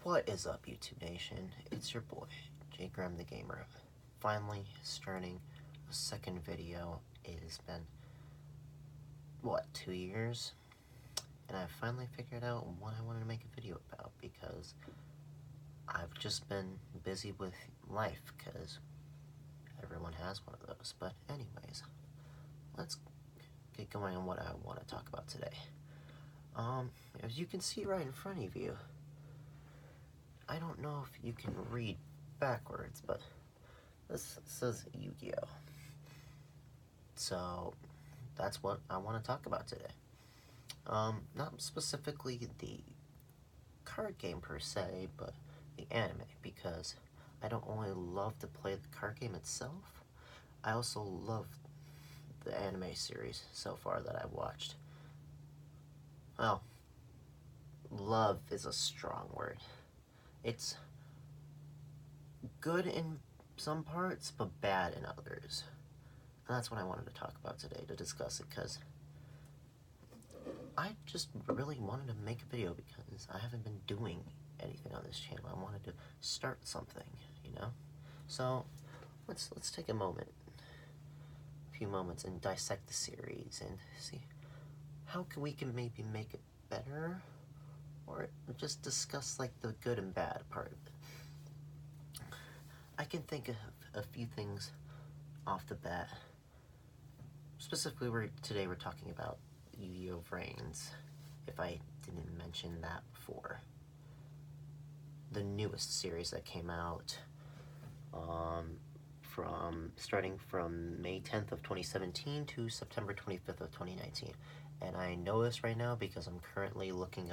What is up, YouTube Nation? It's your boy, J. Graham the Gamer. Finally starting a second video. It has been, 2 years? And I finally figured out what I wanted to make a video about because I've just been busy with life because everyone has one of those. But anyways, let's get going on what I want to talk about today. As you can see right in front of you, I don't know if you can read backwards, but this says Yu-Gi-Oh! So that's what I want to talk about today. Not specifically the card game per se, but the anime, because I don't only love to play the card game itself, I also love the anime series so far that I've watched. Well, love is a strong word. It's good in some parts, but bad in others. And that's what I wanted to talk about today, to discuss it, because I just really wanted to make a video because I haven't been doing anything on this channel. I wanted to start something, you know? So, let's take a few moments, and dissect the series and see how we can maybe make it better, or just discuss like the good and bad part of it. I can think of a few things off the bat. Specifically, today we're talking about Yu-Gi-Oh! VRAINS, if I didn't mention that before. The newest series that came out starting from May 10th of 2017 to September 25th of 2019. And I know this right now because I'm currently looking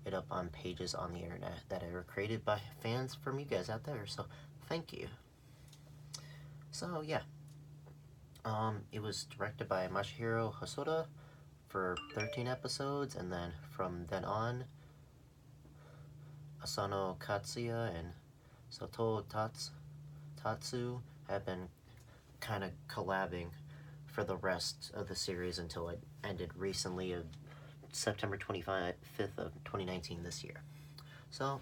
it up on pages on the internet that are created by fans from you guys out there, so thank you. So yeah, it was directed by Masahiro Hosoda for 13 episodes, and then from then on, Asano Katsuya and Soto Tatsu have been kind of collabing for the rest of the series until it ended recently of September 25th of 2019 this year. So,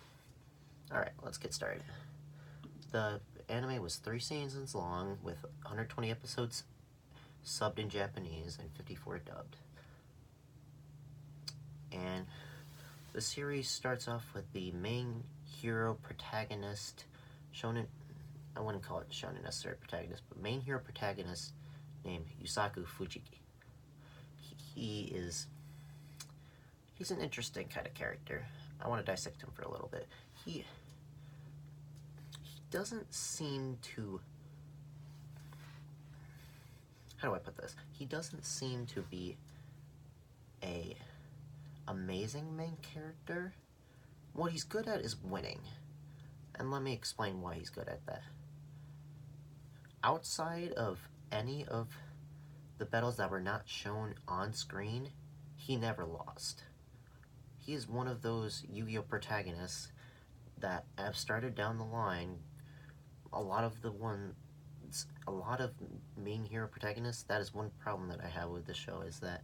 alright, let's get started. The anime was 3 seasons long with 120 episodes subbed in Japanese and 54 dubbed. And the series starts off with the main hero protagonist, shonen, I wouldn't call it shonen necessary protagonist, but main hero protagonist named Yusaku Fujiki. He's an interesting kind of character. I want to dissect him for a little bit. He doesn't seem to, how do I put this? He doesn't seem to be a amazing main character. What he's good at is winning. And let me explain why he's good at that. Outside of any of the battles that were not shown on screen, he never lost. He is one of those Yu-Gi-Oh! Protagonists that have started down the line. A lot of main hero protagonists, that is one problem that I have with the show, is that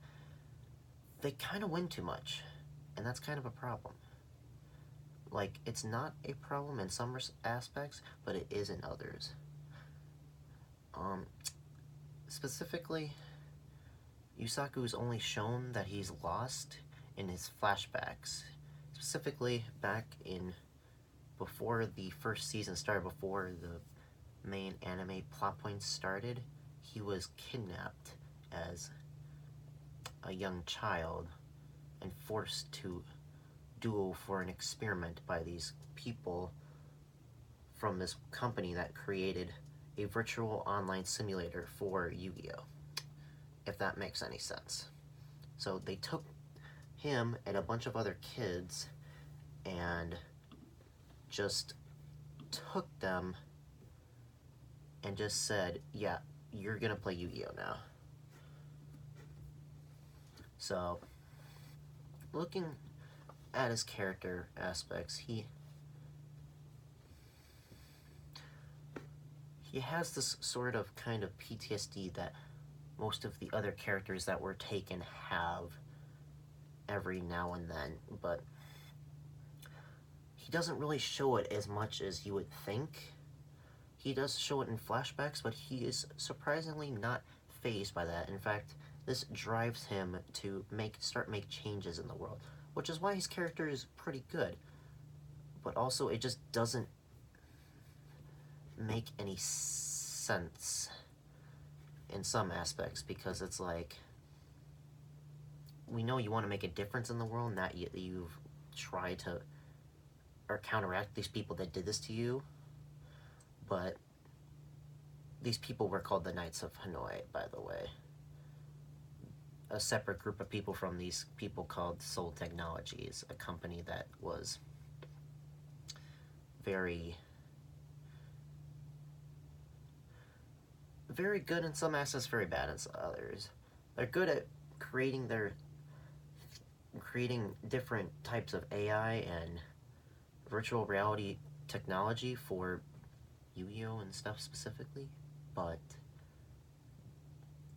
they kind of win too much, and that's kind of a problem. Like, it's not a problem in some aspects, but it is in others. Specifically, Yusaku is only shown that he's lost in his flashbacks. Specifically, back in before the first season started, before the main anime plot points started, he was kidnapped as a young child and forced to duel for an experiment by these people from this company that created a virtual online simulator for Yu-Gi-Oh! If that makes any sense. So they took him and a bunch of other kids and just took them and just said, yeah, you're gonna play Yu-Gi-Oh! Now. So, looking at his character aspects, he has this sort of kind of PTSD that most of the other characters that were taken have every now and then, but he doesn't really show it as much as you would think. He does show it in flashbacks, but he is surprisingly not fazed by that. In fact, this drives him to start make changes in the world, which is why his character is pretty good. But also, it just doesn't make any sense in some aspects, because it's like, we know you want to make a difference in the world, and that you've tried to or counteract these people that did this to you, but these people were called the Knights of Hanoi, by the way. A separate group of people from these people called Soul Technologies, a company that was very good in some aspects, very bad in others. They're good at creating different types of AI and virtual reality technology for Yu-Gi-Oh! And stuff specifically, but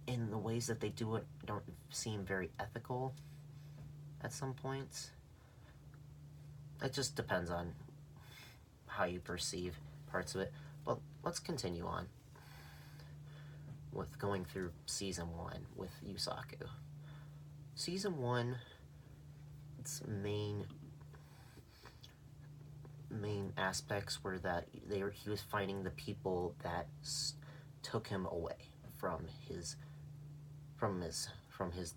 in the ways that they do it don't seem very ethical at some points. It just depends on how you perceive parts of it. But let's continue on with going through Season 1 with Yusaku. Season 1, its main aspects were that he was fighting the people that took him away from his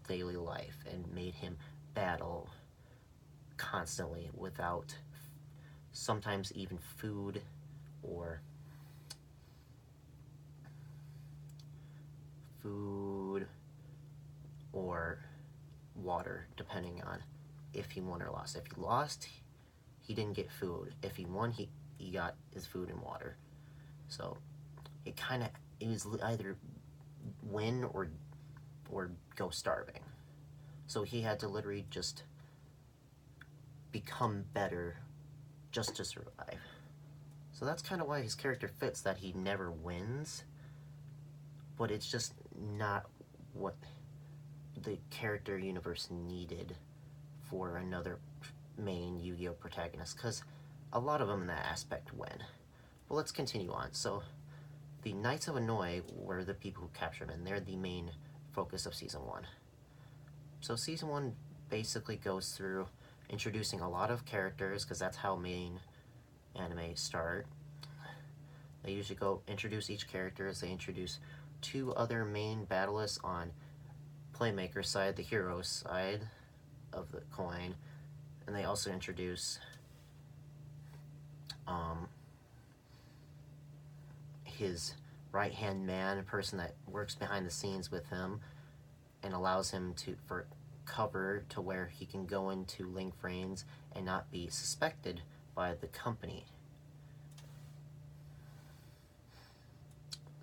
daily life and made him battle constantly without sometimes even food or water, depending on if he won or lost. If he lost, he didn't get food. If he won, he got his food and water. So it was either win or go starving. So he had to literally just become better just to survive. So that's kind of why his character fits, that he never wins, but it's just not what the character universe needed for another main Yu-Gi-Oh! Protagonist, because a lot of them in that aspect win. But let's continue on. So the Knights of Hanoi were the people who captured him, and they're the main focus of Season 1. So Season 1 basically goes through introducing a lot of characters, because that's how main anime start. They usually go introduce each character. They introduce 2 other main battleists on Playmaker's side, the hero side of the coin, and they also introduce his right-hand man, a person that works behind the scenes with him and allows him for cover to where he can go into Link VRAINS and not be suspected by the company.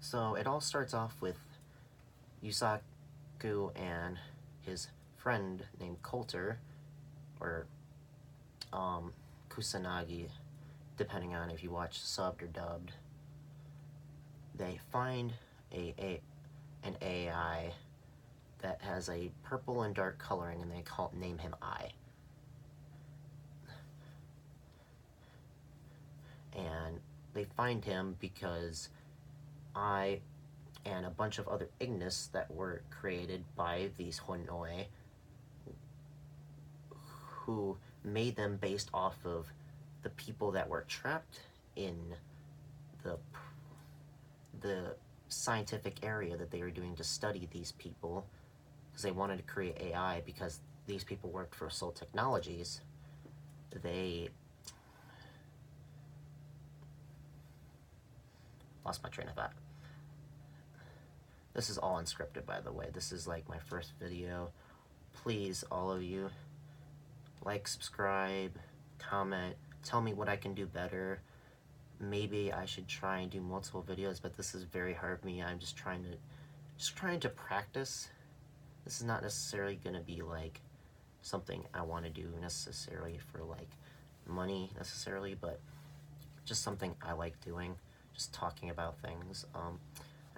So it all starts off with Yusaku and his friend named Coulter, or Kusanagi, depending on if you watch subbed or dubbed. They find an AI that has a purple and dark coloring, and they name him I. And they find him because I and a bunch of other Ignis that were created by these Honoi, who made them based off of the people that were trapped in the scientific area that they were doing to study these people, because they wanted to create AI, because these people worked for Soul Technologies. They lost my train of thought. This is all unscripted, by the way. This is like my first video. Please, all of you, like, subscribe, comment, tell me what I can do better. Maybe I should try and do multiple videos, but this is very hard for me. I'm just trying to practice. This is not necessarily gonna be like something I want to do necessarily for like money necessarily, but just something I like doing, just talking about things.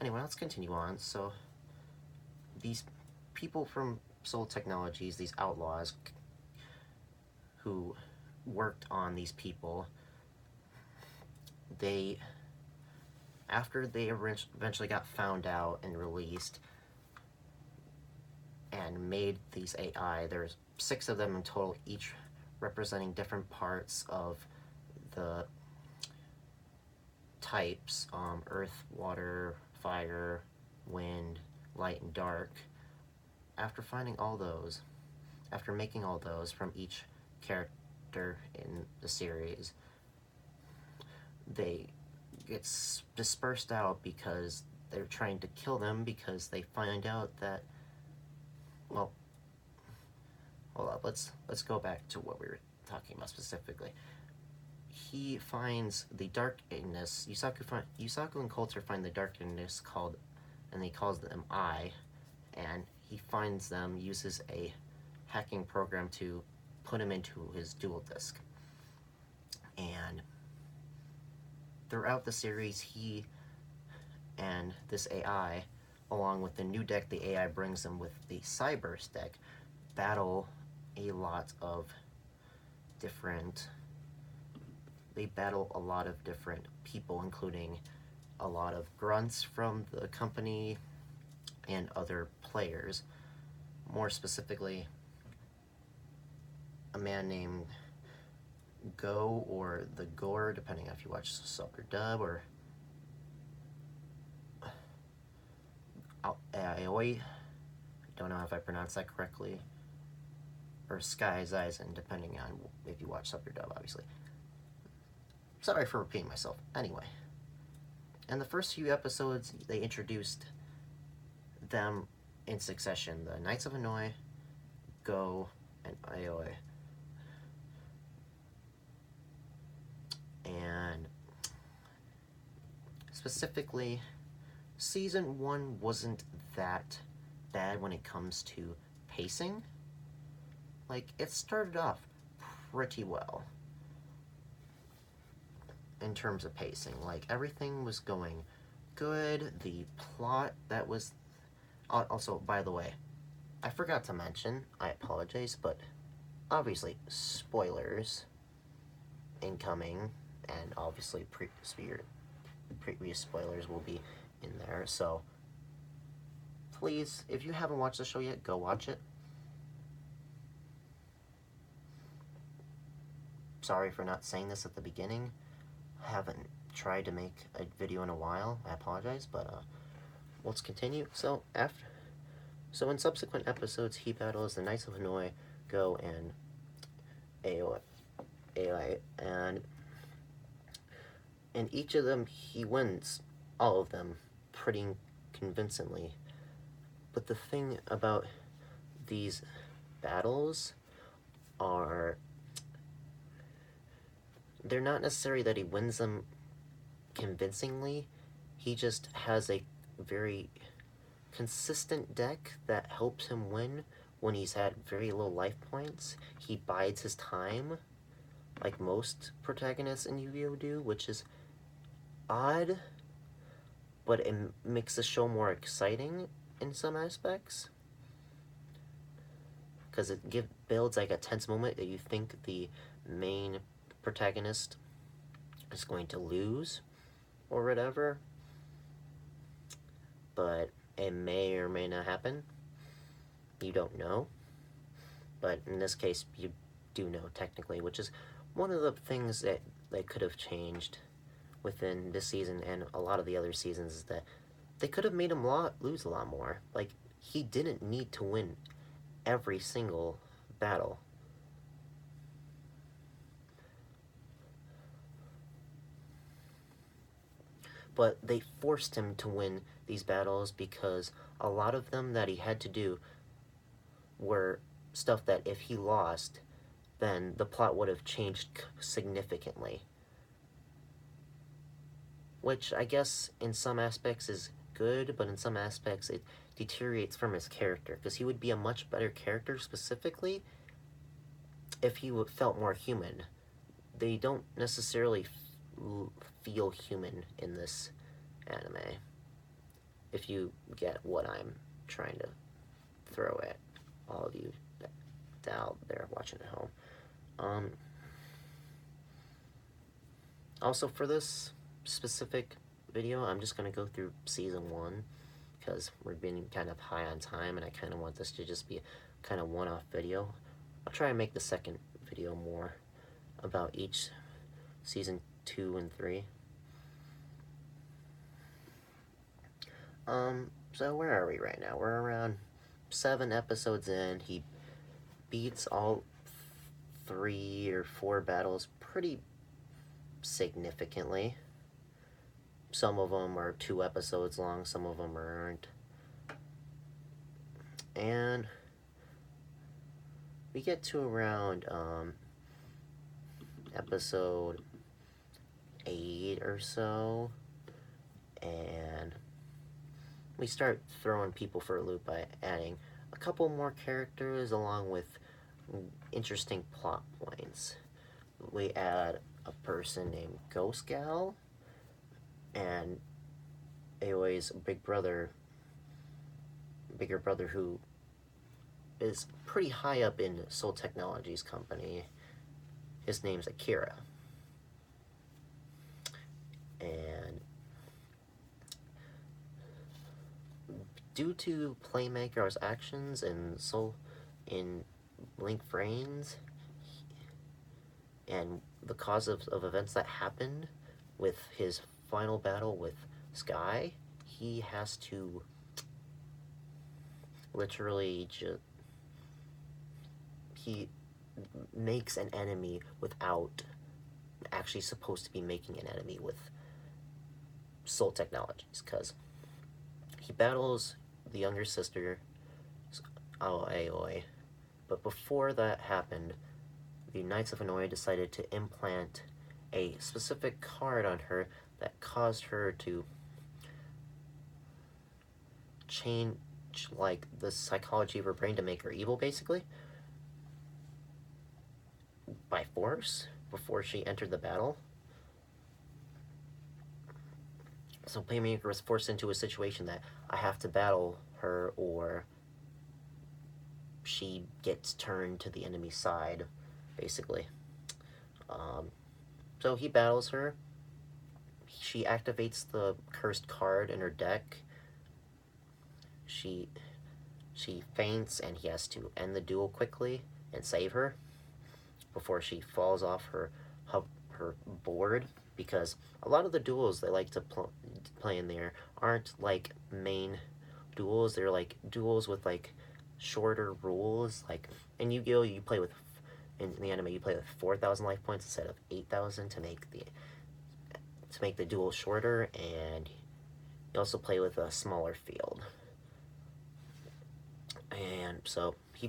Anyway, let's continue on. So these people from Soul Technologies, these outlaws who worked on these people, they, after they eventually got found out and released and made these AI, there's 6 of them in total, each representing different parts of the types, earth, water, fire, wind, light, and dark. After finding all those, after making all those from each character in the series, they get dispersed out because they're trying to kill them, because they find out that, well, hold up, let's go back to what we were talking about specifically. He finds the darkness, Yusaku and Coulter find the darkness called, and he calls them I, and he finds them, uses a hacking program to put him into his dual disk. And throughout the series, he and this AI, along with the new deck the AI brings them with the Cyberse deck, battle a lot of different people, including a lot of grunts from the company and other players. More specifically, a man named Go, or the Gore, depending on if you watch sub or dub, or Aoi, don't know if I pronounced that correctly, or Sky Zaizen, depending on if you watch sub or dub, obviously. Sorry for repeating myself. Anyway, in the first few episodes, they introduced them in succession: the Knights of Hanoi, Go, and Aoi. And specifically, Season 1 wasn't that bad when it comes to pacing. Like, it started off pretty well in terms of pacing. Like, everything was going good. The plot that was... Also, by the way, I forgot to mention, I apologize, but obviously, spoilers incoming, and obviously previous spoilers will be in there, so please, if you haven't watched the show yet, go watch it. Sorry for not saying this at the beginning. I haven't tried to make a video in a while. I apologize, but let's continue. So in subsequent episodes, he battles the Knights of Hanoi, Go, and Aoi, and in each of them, he wins all of them pretty convincingly. But the thing about these battles are, they're not necessarily that he wins them convincingly. He just has a very consistent deck that helps him win when he's at very low life points. He bides his time, like most protagonists in Yu-Gi-Oh! Do, which is odd, but it makes the show more exciting in some aspects, because it builds like a tense moment that you think the main protagonist is going to lose or whatever, but it may or may not happen. You don't know, but in this case you do know technically, which is one of the things that they could have changed within this season and a lot of the other seasons, is that they could have made him lose a lot more. Like, he didn't need to win every single battle. But they forced him to win these battles because a lot of them that he had to do were stuff that if he lost, then the plot would have changed significantly. Which I guess in some aspects is good, but in some aspects it deteriorates from his character, because he would be a much better character specifically if he felt more human. They don't necessarily feel human in this anime, if you get what I'm trying to throw at all of you out there watching at home. Also, for this specific video, I'm just going to go through Season 1, because we're being kind of high on time, and I kind of want this to just be a kind of one-off video. I'll try and make the second video more about each Season 2 and 3. So where are we right now? We're around 7 episodes in. He beats all 3 or 4 battles pretty significantly. Some of them are 2 episodes long, some of them aren't. And we get to around episode 8 or so, and we start throwing people for a loop by adding a couple more characters along with interesting plot points. We add a person named Ghost Gal, and AOA's bigger brother, who is pretty high up in Soul Technologies company. His name's Akira. And due to Playmaker's actions in VRAINS, and the cause of events that happened with his final battle with Sky, he has to literally he makes an enemy without actually supposed to be making an enemy with Soul Technologies, because he battles the younger sister, Aoi, but before that happened, the Knights of Hanoi decided to implant a specific card on her that caused her to change, like, the psychology of her brain to make her evil, basically, by force, before she entered the battle. So Playmaker was forced into a situation that I have to battle her or she gets turned to the enemy side, basically. So he battles her. She activates the cursed card in her deck. She faints, and he has to end the duel quickly and save her before she falls off her board, because a lot of the duels they like to play in there aren't like main duels. They're like duels with like shorter rules. Like in Yu-Gi-Oh, you play with, in the anime, you play with 4,000 life points instead of 8,000 to make the duel shorter, and you also play with a smaller field. And so he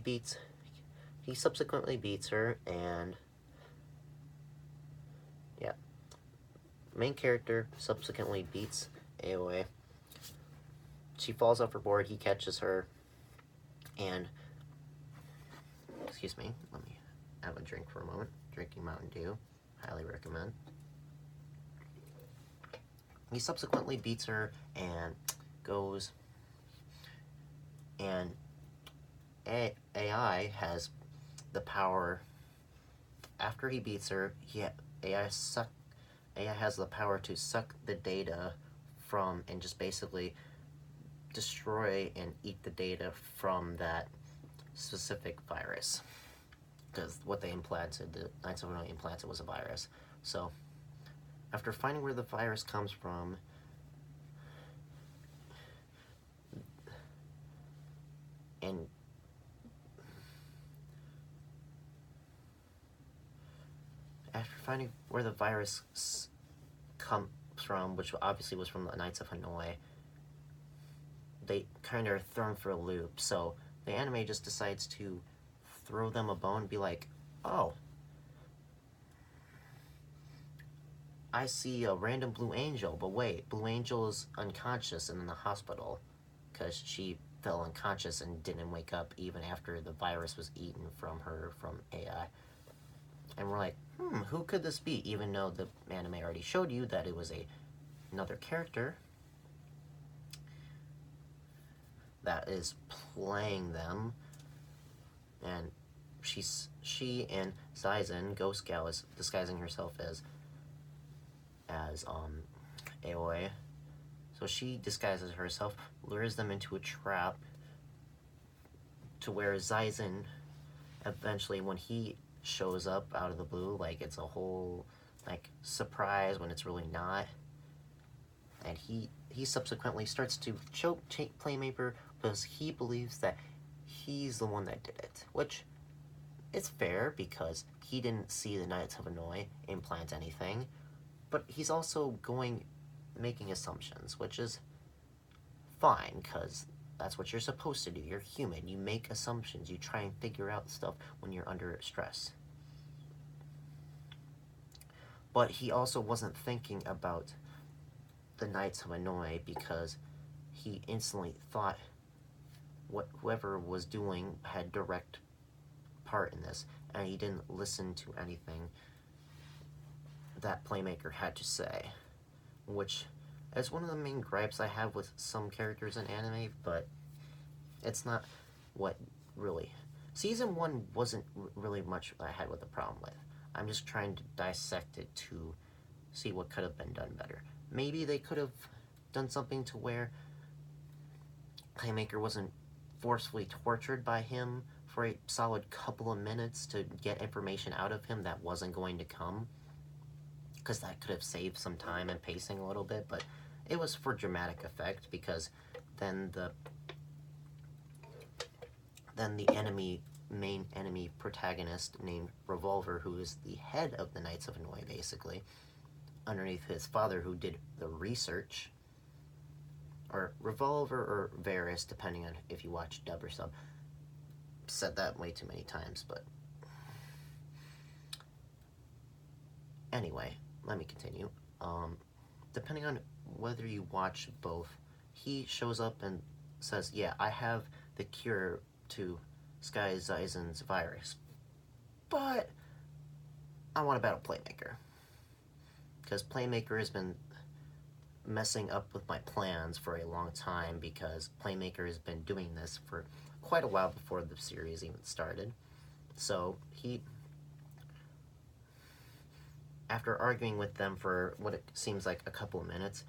subsequently beats her, and yeah, main character subsequently beats AOA. She falls off her board, he catches her, and, excuse me, let me have a drink for a moment. Drinking Mountain Dew, highly recommend. He subsequently beats her and goes, and AI has the power, after he beats her, AI has the power to suck the data from, and just basically destroy and eat the data from that specific virus. Because what they implanted, the Knights of Hanoi implanted, was a virus. So, after finding where the virus comes from, and after finding where the virus comes from, which obviously was from the Knights of Hanoi, they kind of are thrown for a loop. So the anime just decides to throw them a bone and be like, oh, I see a random Blue Angel, but wait, Blue Angel is unconscious and in the hospital because she fell unconscious and didn't wake up even after the virus was eaten from her, from AI. And we're like, who could this be? Even though the anime already showed you that it was another character that is playing them. And she and Zaizen, Ghost Gal, is disguising herself as as Aoi. So she disguises herself, lures them into a trap to where Zaizen, eventually when he shows up out of the blue, like it's a whole like surprise when it's really not. And he subsequently starts to choke Playmaker because he believes that he's the one that did it, which is fair because he didn't see the Knights of Hanoi implant anything, but he's also making assumptions, which is fine because that's what you're supposed to do. You're human. You make assumptions. You try and figure out stuff when you're under stress. But he also wasn't thinking about the Knights of Hanoi because he instantly thought whoever was doing had direct part in this, and he didn't listen to anything that Playmaker had to say, which is one of the main gripes I have with some characters in anime, but it's not what really... Season 1 wasn't really much I had with the problem with. I'm just trying to dissect it to see what could have been done better. Maybe they could have done something to where Playmaker wasn't forcefully tortured by him for a solid couple of minutes to get information out of him that wasn't going to come, because that could have saved some time and pacing a little bit, but it was for dramatic effect because then the main enemy protagonist named Revolver, who is the head of the Knights of Hanoi, basically, underneath his father who did the research, or Revolver or Varys, depending on if you watch dub or sub. Said that way too many times, but anyway, let me continue. Depending on whether you watch both, he shows up and says, yeah, I have the cure to Sky Zaizen's virus, but I want to battle Playmaker, because Playmaker has been messing up with my plans for a long time, because Playmaker has been doing this for quite a while before the series even started. So he, after arguing with them for what it seems like a couple of minutes,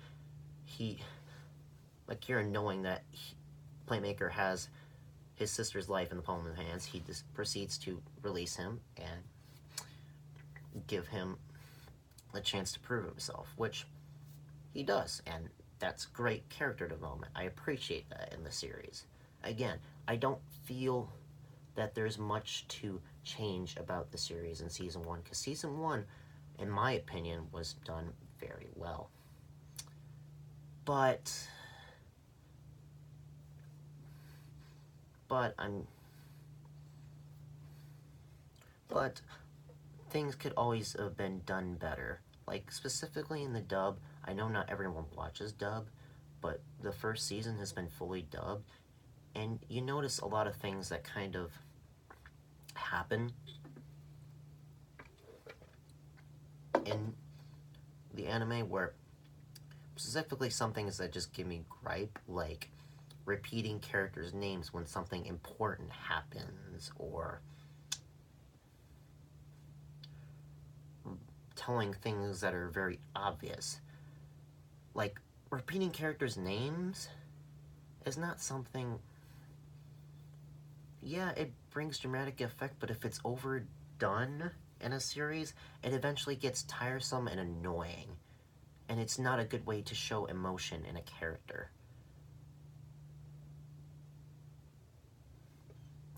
Kira, knowing that Playmaker has his sister's life in the palm of his hands, he just proceeds to release him and give him a chance to prove himself, which he does, and that's great character development. I appreciate that in the series. Again, I don't feel that there's much to change about the series in Season 1, because Season 1, in my opinion, was done very well. But things could always have been done better. Like, specifically in the dub, I know not everyone watches dub, but the first season has been fully dubbed, and you notice a lot of things that kind of happen in the anime, where specifically some things that just give me gripe, like repeating characters' names when something important happens, or telling things that are very obvious. Like, repeating characters' names is not something... Yeah, it brings dramatic effect, but if it's overdone in a series, it eventually gets tiresome and annoying. And it's not a good way to show emotion in a character.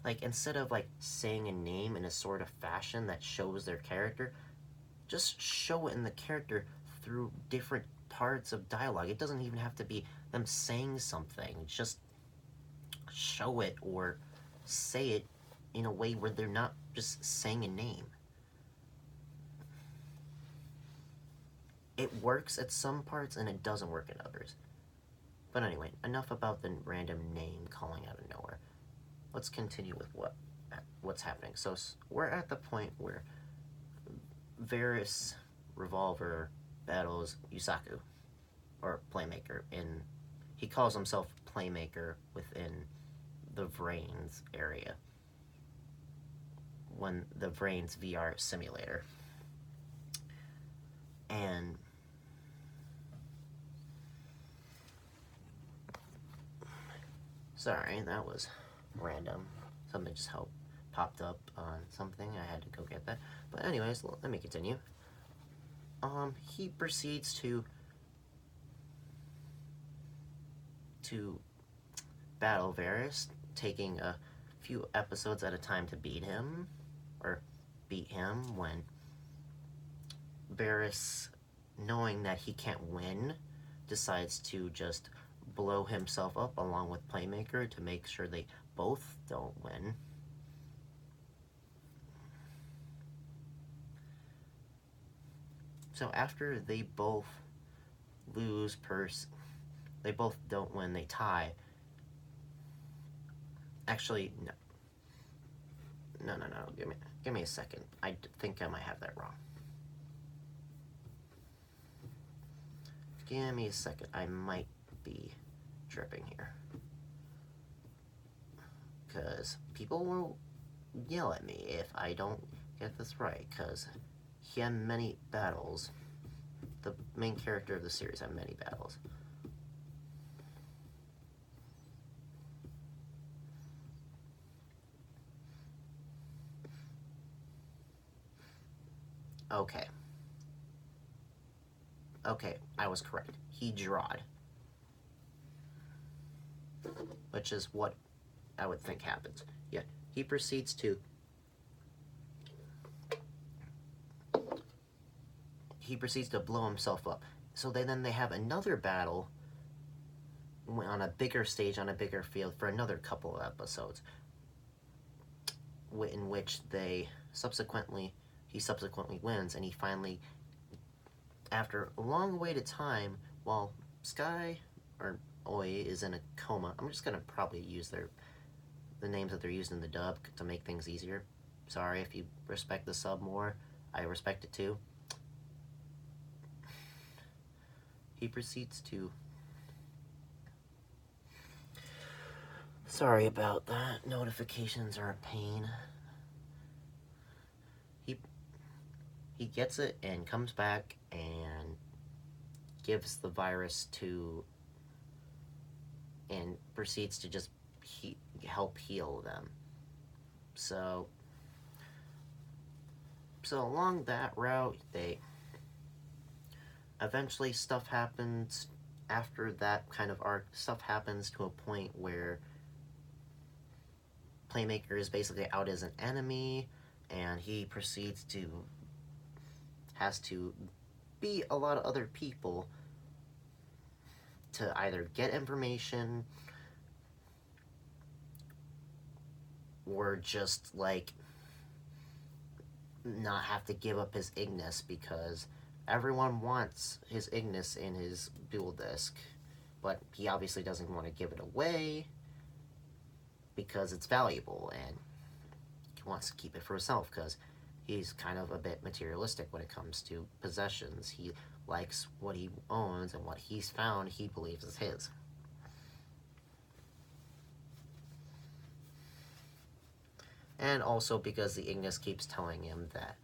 Like, instead of, like, saying a name in a sort of fashion that shows their character, just show it in the character through different parts of dialogue. It doesn't even have to be them saying something. Just show it or say it in a way where they're not just saying a name. It works at some parts and it doesn't work at others. But anyway, enough about the random name calling out of nowhere. Let's continue with what's happening. So we're at the point where Varys Revolver battles Yusaku, or Playmaker, he calls himself Playmaker within the VRAINS area, when the VRAINS VR simulator. And Sorry, that was random. Something just popped up on something. I had to go get that. But anyways, let me continue. He proceeds to battle Varys, taking a few episodes at a time to beat him, when Varys, knowing that he can't win, decides to just blow himself up along with Playmaker to make sure they both don't win. So after they both lose they both don't win, they tie. Actually, no. No. Give me a second. I think I might have that wrong. Give me a second. I might be tripping here. Because people will yell at me if I don't get this right, because he had many battles. The main character of the series had many battles. Okay, I was correct. He drawed. Which is what I would think happens. Yeah, he proceeds to blow himself up. So then they have another battle on a bigger stage, on a bigger field, for another couple of episodes, in which he subsequently wins, and he finally, after a long wait of time, while Sky or Oi is in a coma. I'm just gonna probably use the names that they're used in the dub to make things easier. Sorry if you respect the sub more. I respect it too. He proceeds to... Sorry about that. Notifications are a pain. He gets it and comes back and gives the virus to... and proceeds to just help heal them. So along that route, eventually stuff happens. After that kind of arc, stuff happens to a point where Playmaker is basically out as an enemy, and he has to beat a lot of other people to either get information or just, like, not have to give up his Ignis, because everyone wants his Ignis in his dual disc, but he obviously doesn't want to give it away because it's valuable, and he wants to keep it for himself because he's kind of a bit materialistic when it comes to possessions. He likes what he owns, and what he's found he believes is his. And also because the Ignis keeps telling him that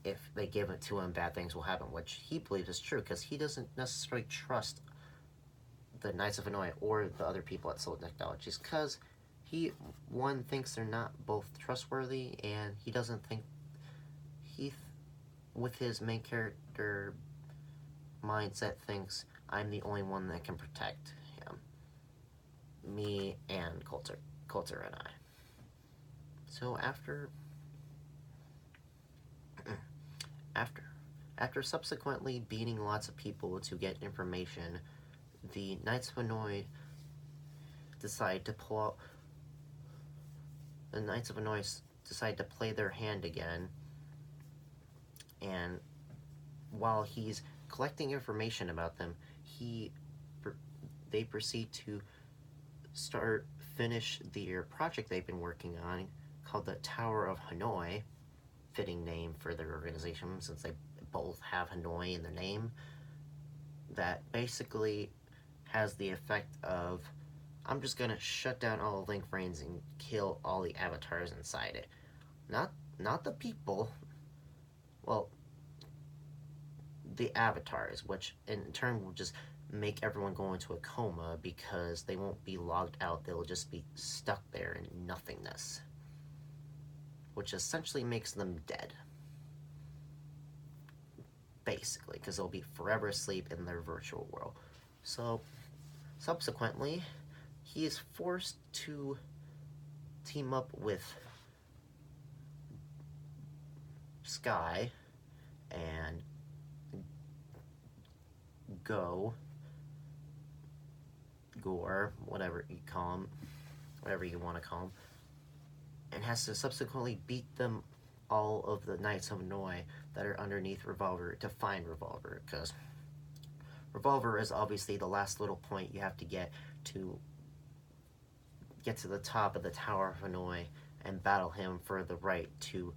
if they give it to him, bad things will happen, which he believes is true, because he doesn't necessarily trust the Knights of Hanoi or the other people at Soul Technologies, because one thinks they're not both trustworthy, and he doesn't think with his main character mindset, thinks, I'm the only one that can protect him. Me and Coulter and I. So after subsequently beating lots of people to get information, the Knights of Hanoi decide to play their hand again, and while he's collecting information about them, they proceed to finish their project they've been working on, called the Tower of Hanoi, fitting name for their organization since they both have Hanoi in their name, that basically has the effect of, I'm just gonna shut down all the link brains and kill all the avatars inside it. Not the people, well, the avatars, which in turn will just make everyone go into a coma because they won't be logged out. They'll just be stuck there in nothingness, which essentially makes them dead, basically, because they'll be forever asleep in their virtual world. So, subsequently, he is forced to team up with Sky and Gore, whatever you call him, whatever you want to call him, and has to subsequently beat them, all of the Knights of Noi that are underneath Revolver, to find Revolver, because Revolver is obviously the last little point you have to get to the top of the Tower of Hanoi and battle him for the right to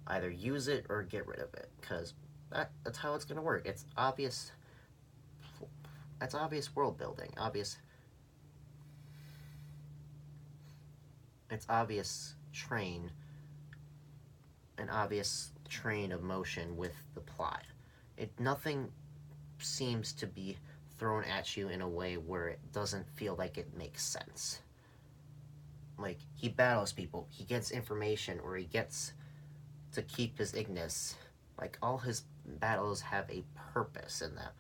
either use it or get rid of it, because that's how it's going to work. It's obvious. That's obvious world building. It's obvious an obvious train of motion with the plot. Nothing seems to be thrown at you in a way where it doesn't feel like it makes sense. Like, he battles people, he gets information, or he gets to keep his Ignis. Like, all his battles have a purpose in them.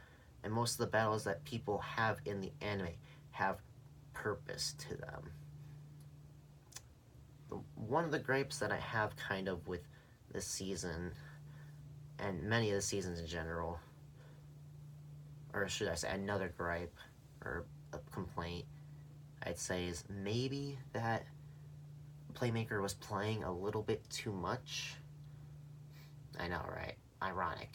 And most of the battles that people have in the anime have purpose to them. One of the gripes that I have kind of with this season, and many of the seasons in general, or should I say another gripe, or a complaint, I'd say, is maybe that Playmaker was playing a little bit too much. I know, right? Ironic.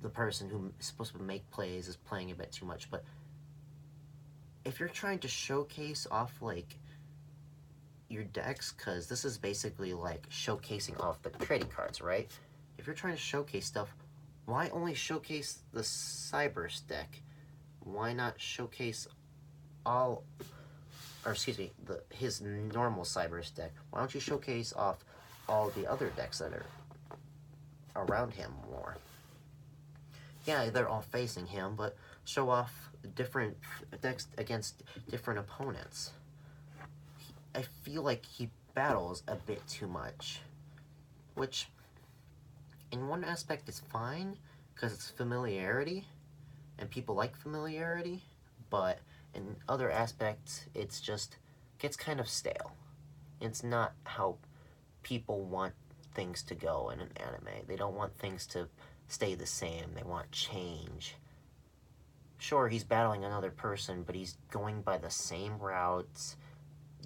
The person who is supposed to make plays is playing a bit too much, but if you're trying to showcase off, like, your decks, because this is basically like showcasing off the trading cards, right? If you're trying to showcase stuff, why only showcase the Cyber's deck? Why not showcase his normal Cyber's deck? Why don't you showcase off all the other decks that are around him more? Yeah, they're all facing him, but show off different decks against different opponents. I feel like he battles a bit too much, which in one aspect is fine because it's familiarity and people like familiarity, but in other aspects it's just gets kind of stale. It's not how people want things to go in an anime. They don't want things to stay the same. They want change. Sure, he's battling another person, but he's going by the same routes,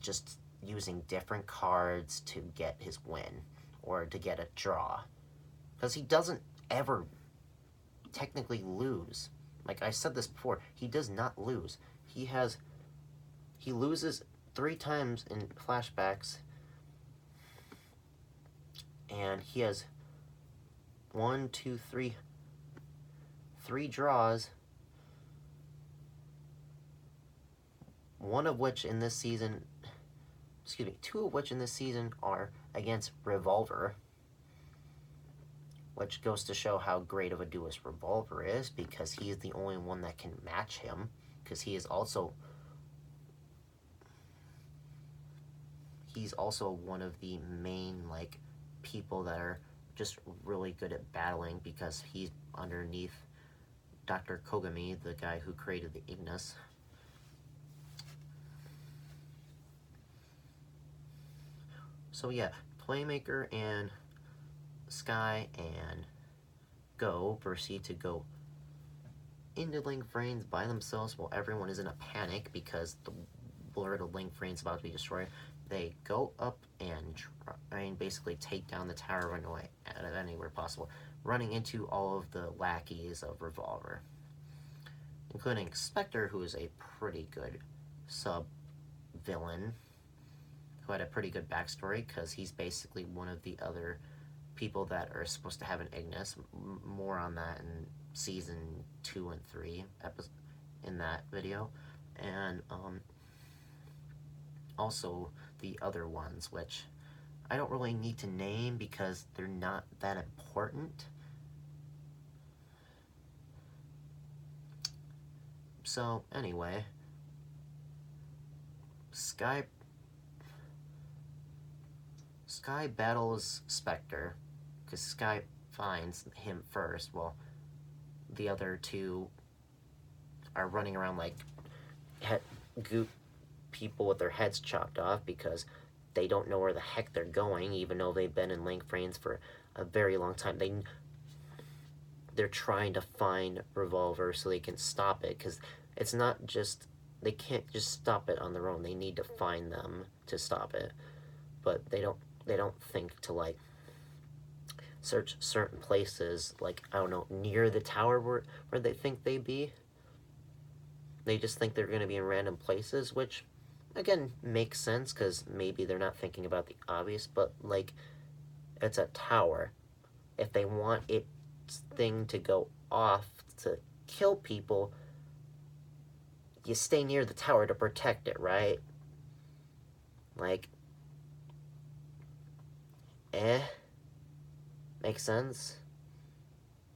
just using different cards to get his win, or to get a draw. Because he doesn't ever technically lose. Like I said this before, he does not lose. He loses 3 times in flashbacks, and he has 3 draws, one of which in this season, 2 of which in this season are against Revolver, which goes to show how great of a duelist Revolver is, because he is the only one that can match him, because he's also one of the main, like, people that are just really good at battling, because he's underneath Dr. Kogami, the guy who created the Ignis. So yeah, Playmaker and Sky and Go proceed to go into Link Vrains by themselves while everyone is in a panic because the Lord of Link Vrains is about to be destroyed. They go up and basically take down the Tower of Hanoi at anywhere possible, running into all of the lackeys of Revolver, including Spectre, who is a pretty good sub-villain, who had a pretty good backstory, because he's basically one of the other people that are supposed to have an Ignis. More on that in season 2 and 3 in that video. And also the other ones, which I don't really need to name because they're not that important. So, anyway, Sky battles Spectre, because Sky finds him first, while the other two are running around like goop people with their heads chopped off because they don't know where the heck they're going, even though they've been in VRAINS for a very long time. They're trying to find Revolver so they can stop it, because it's not just, they can't just stop it on their own. They need to find them to stop it, but they don't think to like search certain places, like, I don't know, near the tower where they think they'd be. They just think they're going to be in random places, which again makes sense because maybe they're not thinking about the obvious, but like, it's a tower. If they want its thing to go off to kill people, you stay near the tower to protect it, right? Like, makes sense.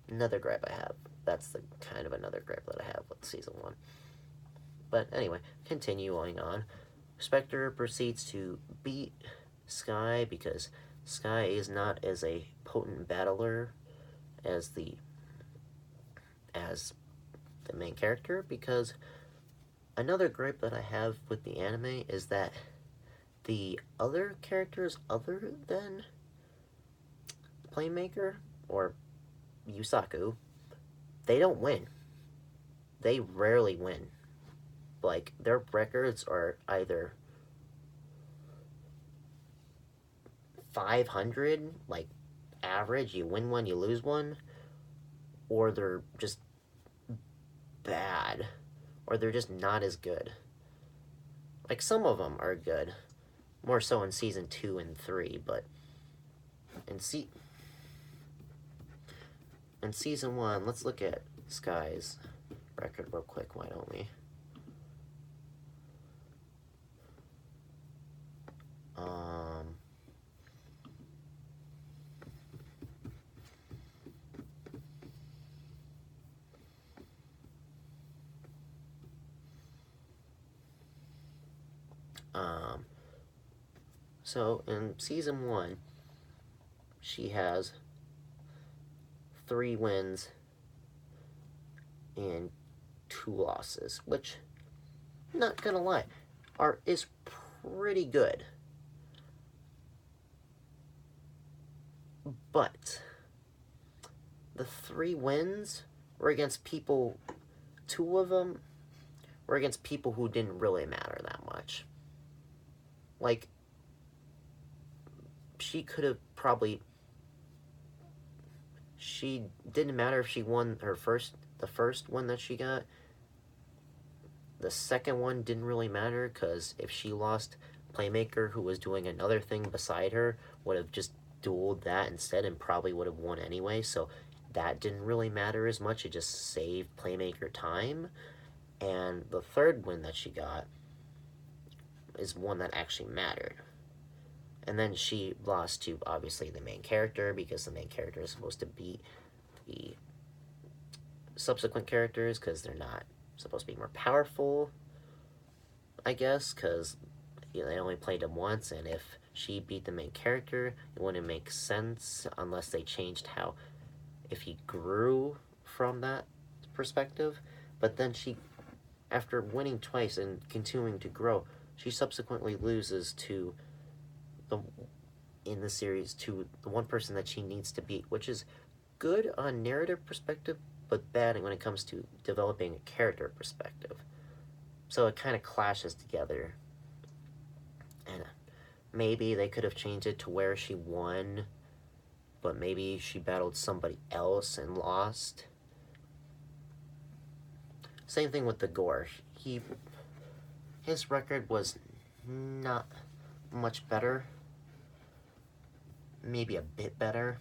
Another gripe I have. That's the kind of another gripe that I have with Season 1. But anyway, continuing on. Spectre proceeds to beat Sky because Sky is not as a potent battler as the main character, because another gripe that I have with the anime is that the other characters other than Playmaker or Yusaku, they don't win. They rarely win. Like, their records are either 500, like, average, you win one, you lose one, or they're just bad, or they're just not as good. Like, some of them are good, more so in Season 2 and 3, but in Season 1, let's look at Sky's record real quick, why don't we? So in Season 1, she has 3 wins and 2 losses, which, not gonna lie, is pretty good. But the 3 wins were against people, 2 of them were against people who didn't really matter that much. Like, she could have probably, she didn't matter if she won the first one that she got. The second one didn't really matter, because if she lost, Playmaker, who was doing another thing beside her, would have just dueled that instead and probably would have won anyway, so that didn't really matter as much. It just saved Playmaker time. And the third win that she got is one that actually mattered. And then she lost to, obviously, the main character, because the main character is supposed to beat the subsequent characters, because they're not supposed to be more powerful, I guess, because they only played them once, and if she beat the main character, it wouldn't make sense unless they changed how, if he grew from that perspective. But then she, after winning twice and continuing to grow, she subsequently loses to in the series to the one person that she needs to beat, which is good on narrative perspective, but bad when it comes to developing a character perspective. So it kind of clashes together. And maybe they could have changed it to where she won, but maybe she battled somebody else and lost. Same thing with the Gore. His record was not much better. Maybe a bit better.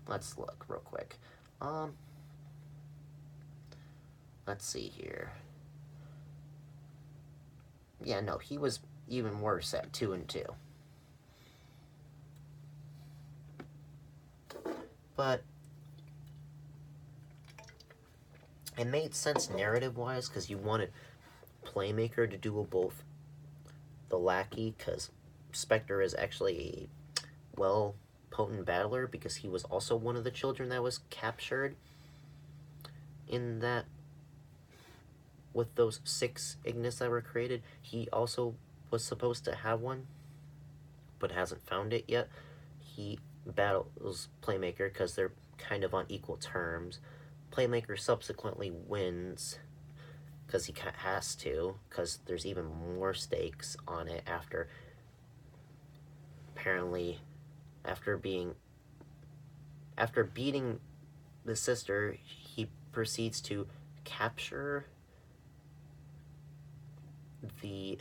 Let's look real quick. Let's see here. Yeah, no, he was even worse at 2 and 2. But it made sense narrative-wise, because you wanted Playmaker to do both the lackey, because Spectre is actually a potent battler, because he was also one of the children that was captured in that, with those 6 Ignis that were created. He also was supposed to have one, but hasn't found it yet. He battles Playmaker because they're kind of on equal terms. Playmaker subsequently wins because he has to, because there's even more stakes on it after, apparently, after beating the sister, he proceeds to capture the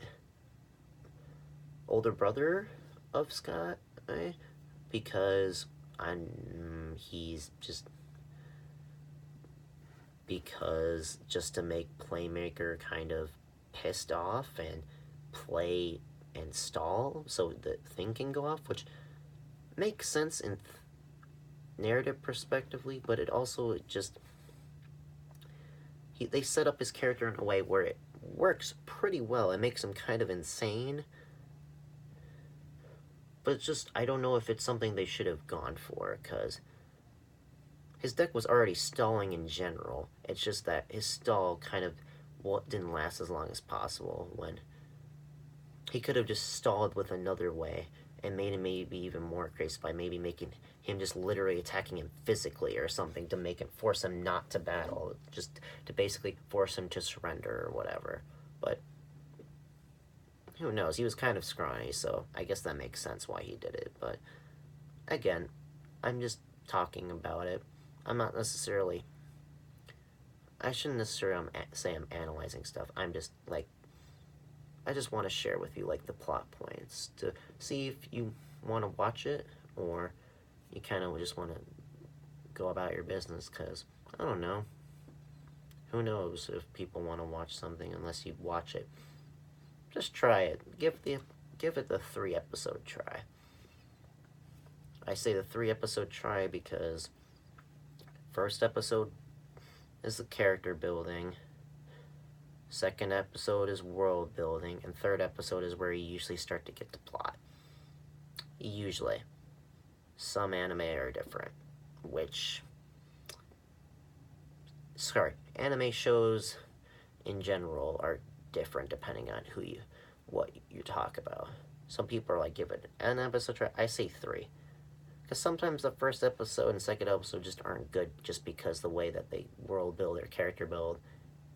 older brother of Scott, because he's just to make Playmaker kind of pissed off and play and stall so the thing can go off, which makes sense in narrative perspectively, but it also just, they set up his character in a way where it works pretty well. It makes him kind of insane, but it's just, I don't know if it's something they should have gone for, because his deck was already stalling in general. It's just that his stall kind of didn't last as long as possible, when he could have just stalled with another way and made him maybe even more crazy by maybe making him just literally attacking him physically or something to make him, force him not to battle, just to basically force him to surrender or whatever. But who knows? He was kind of scrawny, so I guess that makes sense why he did it. But again, I'm just talking about it. I'm not necessarily, I shouldn't necessarily say I'm analyzing stuff. I'm just like, I just want to share with you like the plot points to see if you want to watch it, or you kind of just want to go about your business, because I don't know. Who knows if people want to watch something unless you watch it. Just try it. Give it the 3-episode try. I say the 3-episode try because first episode is the character building, second episode is world building, and third episode is where you usually start to get the plot. Usually. Some anime are different, anime shows in general are different depending on what you talk about. Some people are like, give it an episode try. I say 3. Because sometimes the first episode and second episode just aren't good, just because the way that they world build or character build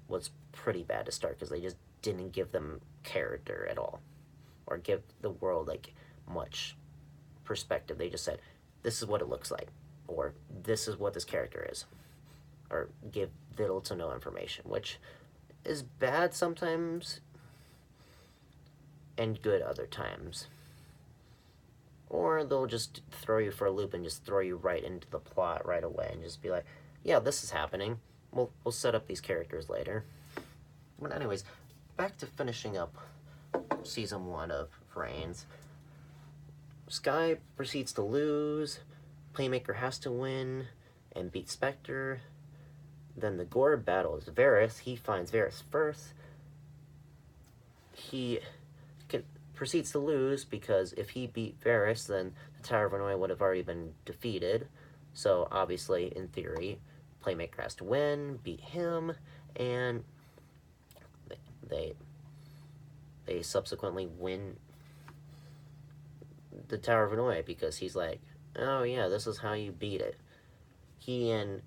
was pretty bad to start, because they just didn't give them character at all, or give the world like much perspective. They just said, this is what it looks like, or this is what this character is, or give little to no information, which is bad sometimes and good other times. Or they'll just throw you for a loop and just throw you right into the plot right away and just be like, yeah, this is happening. We'll set up these characters later. But anyways, back to finishing up Season 1 of VRAINS. Sky proceeds to lose. Playmaker has to win and beat Spectre. Then the Gore battles Varys. He finds Varys first. He proceeds to lose, because if he beat Varys, then the Tower of Hanoi would have already been defeated. So obviously, in theory, Playmaker has to win, beat him, and they subsequently win the Tower of Hanoi, because he's like, oh yeah, this is how you beat it. He and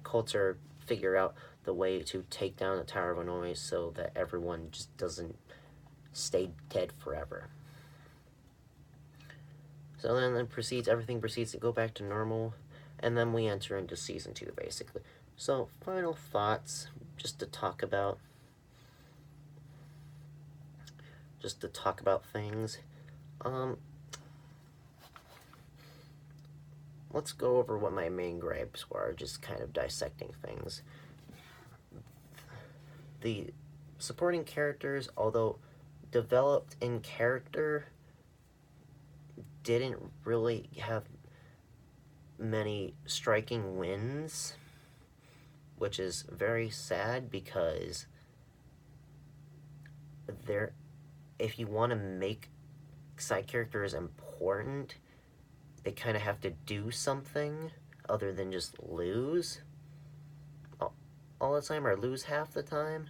Coulter figure out the way to take down the Tower of Hanoi so that everyone just doesn't stay dead forever. So then everything proceeds to go back to normal, and then we enter into Season 2, basically. So, final thoughts, just to talk about things. Let's go over what my main gripes were, just kind of dissecting things. The supporting characters, although developed in character, didn't really have many striking wins, which is very sad because if you want to make side characters important, they kind of have to do something other than just lose all the time or lose half the time.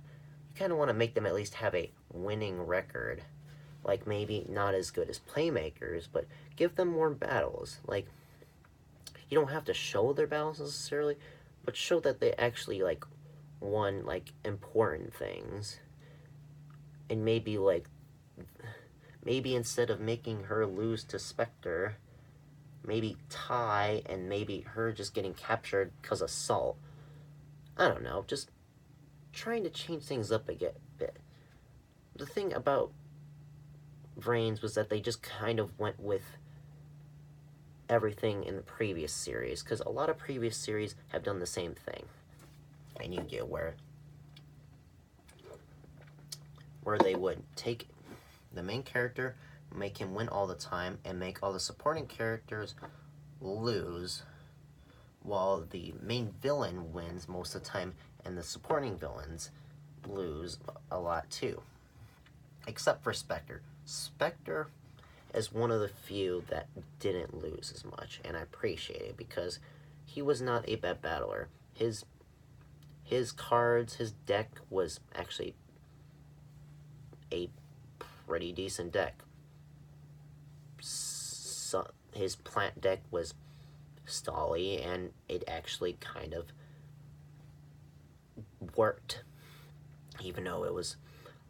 You kind of want to make them at least have a winning record. Like, maybe not as good as playmakers, but give them more battles. Like, you don't have to show their battles necessarily, but show that they actually, like, won, like, important things. And maybe, like, maybe instead of making her lose to Spectre, maybe tie, and maybe her just getting captured because of Salt. I don't know, just trying to change things up a bit. The thing about VRAINS was that they just kind of went with everything in the previous series, because a lot of previous series have done the same thing. And you get where they would take the main character, make him win all the time, and make all the supporting characters lose, while the main villain wins most of the time, and the supporting villains lose a lot too. Except for Spectre. Spectre is one of the few that didn't lose as much, and I appreciate it because he was not a bad battler. His cards, his deck was actually a pretty decent deck. So his plant deck was stally, and it actually kind of worked, even though it was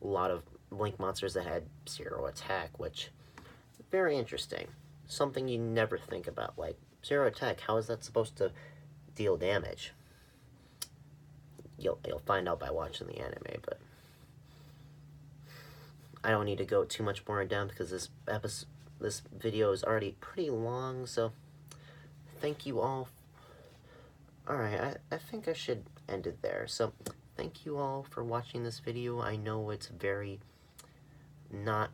a lot of Link monsters that had 0 attack, which is very interesting. Something you never think about, like 0 attack. How is that supposed to deal damage? You'll find out by watching the anime, but I don't need to go too much more in depth because this video is already pretty long. So thank you all. Alright, I think I should end it there. So thank you all for watching this video. I know it's very not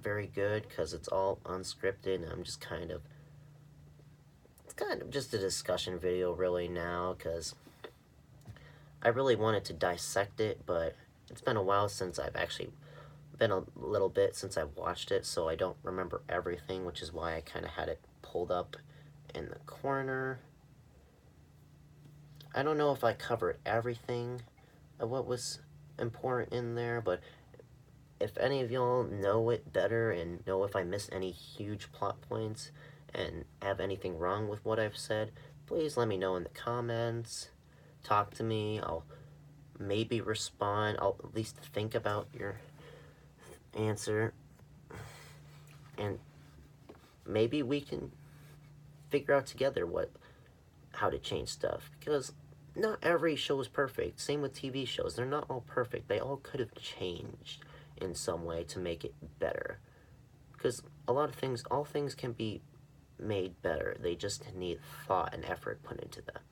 very good because it's all unscripted, and I'm just it's kind of just a discussion video really now, because I really wanted to dissect it, but it's been a while since I've actually been a little bit since I've watched it, so I don't remember everything, which is why I kind of had it pulled up in the corner. I don't know if I covered everything of what was important in there, but if any of y'all know it better and know if I missed any huge plot points and have anything wrong with what I've said, please let me know in the comments. Talk to me. I'll maybe respond. I'll at least think about your answer. And maybe we can figure out together how to change stuff. Because not every show is perfect. Same with TV shows. They're not all perfect. They all could have changed in some way to make it better. Because all things can be made better. They just need thought and effort put into them.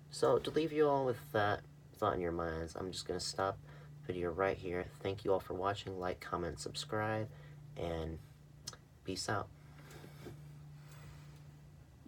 So to leave you all with that thought in your minds, I'm just going to stop the video right here. Thank you all for watching. Like, comment, subscribe, and peace out.